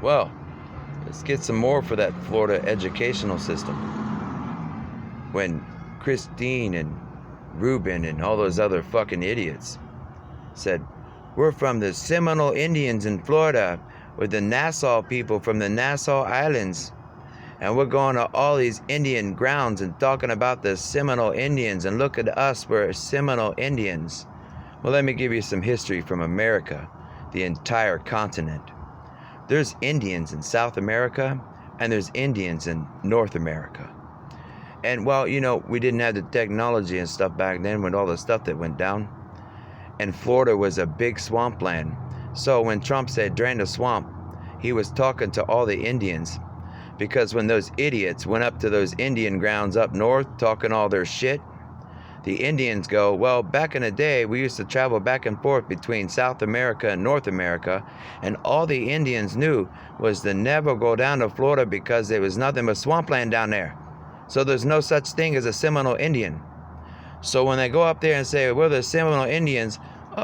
Well, let's get some more for that Florida educational system. When Christine and Ruben and all those other fucking idiots said, we're from the Seminole Indians in Florida, or the Nassau people from the Nassau Islands, and we're going to all these Indian grounds and talking about the Seminole Indians, and look at us, we're Seminole Indians. Well, let me give you some history from America, the entire continent. There's Indians in South America, and there's Indians in North America. And well, we didn't have the technology and stuff back then with all the stuff that went down. And Florida was a big swampland. So when Trump said drain the swamp, he was talking to all the Indians. Because when those idiots went up to those Indian grounds up north talking all their shit, the Indians go, well, back in the day, we used to travel back and forth between South America and North America, and all the Indians knew was to never go down to Florida because there was nothing but swampland down there. So there's no such thing as a Seminole Indian. So when they go up there and say, we're the Seminole Indians, the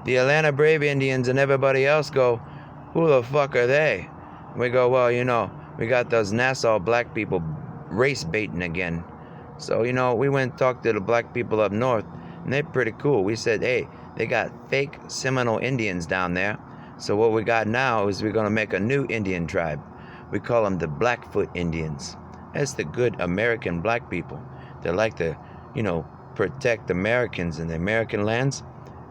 Atlanta Brave Indians and everybody else go, who the fuck are they? We go, well, we got those Nassau black people race baiting again. So, we went and talked to the black people up north, and they're pretty cool. We said, hey, they got fake Seminole Indians down there. So what we got now is we're going to make a new Indian tribe. We call them the Blackfoot Indians. That's the good American black people. They like to, protect Americans and the American lands.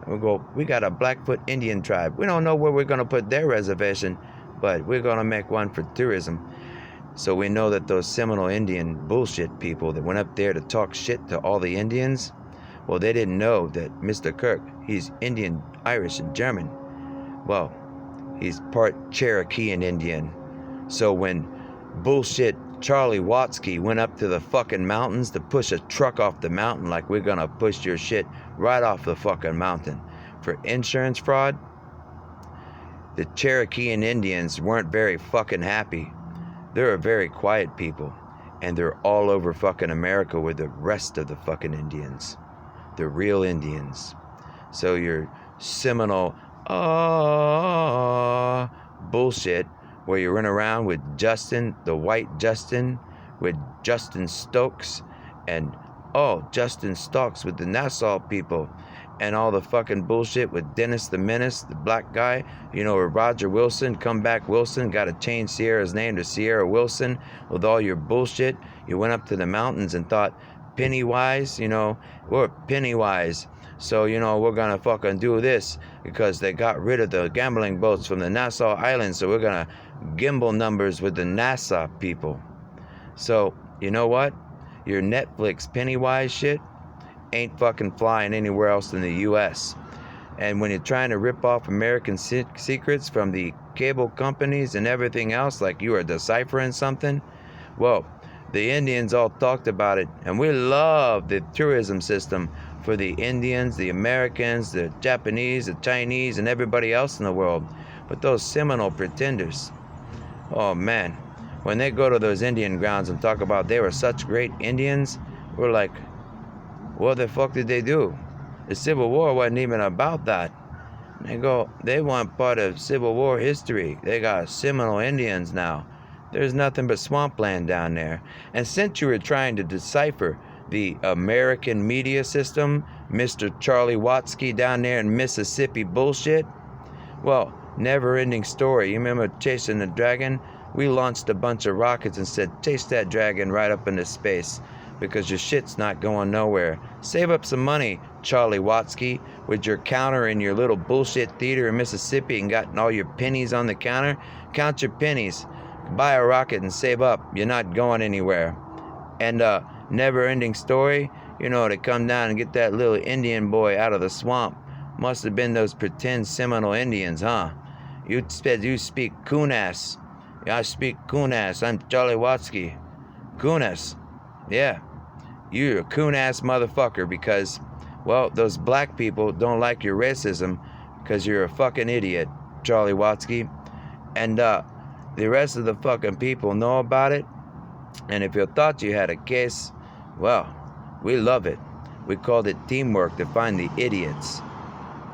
And we got a Blackfoot Indian tribe. We don't know where we're going to put their reservation, but we're going to make one for tourism. So we know that those Seminole Indian bullshit people that went up there to talk shit to all the Indians, well, they didn't know that Mr. Kirk, he's Indian, Irish, and German. Well, he's part Cherokee and Indian. So when bullshit Charlie Watsky went up to the fucking mountains to push a truck off the mountain like we're gonna push your shit right off the fucking mountain for insurance fraud, the Cherokee and Indians weren't very fucking happy. They're a very quiet people, and they're all over fucking America with the rest of the fucking Indians, the real Indians. So your Seminole bullshit where you run around with Justin, the white Justin, with Justin Stokes, and Justin Stokes with the Nassau people, and all the fucking bullshit with Dennis the Menace, the black guy, or Roger Wilson, Comeback Wilson, got to change Sierra's name to Sierra Wilson with all your bullshit. You went up to the mountains and thought, Pennywise, we're Pennywise. So, we're going to fucking do this because they got rid of the gambling boats from the Nassau Islands. So we're going to gimbal numbers with the Nassau people. So, you know what? Your Netflix Pennywise shit ain't fucking flying anywhere else in the U.S. And when you're trying to rip off American secrets from the cable companies and everything else, like you are deciphering something, well, the Indians all talked about it, and we love the tourism system for the Indians, the Americans, the Japanese, the Chinese, and everybody else in the world. But those Seminole pretenders, oh man, when they go to those Indian grounds and talk about they were such great Indians, we're like, what the fuck did they do? The Civil War wasn't even about that. They want part of Civil War history. They got Seminole Indians now. There's nothing but swampland down there. And since you were trying to decipher the American media system, Mr. Charlie Watsky down there in Mississippi bullshit, well, never ending story. You remember chasing the dragon? We launched a bunch of rockets and said, chase that dragon right up into space, because your shit's not going nowhere. Save up some money, Charlie Watsky, with your counter in your little bullshit theater in Mississippi and gotten all your pennies on the counter. Count your pennies. Buy a rocket and save up. You're not going anywhere. And never-ending story, to come down and get that little Indian boy out of the swamp. Must have been those pretend Seminole Indians, huh? You speak Coonass. I speak Coonass. I'm Charlie Watsky. Coonass. Yeah, you're a coon-ass motherfucker because, well, those black people don't like your racism because you're a fucking idiot, Charlie Watsky. And the rest of the fucking people know about it. And if you thought you had a case, well, we love it. We called it teamwork to find the idiots.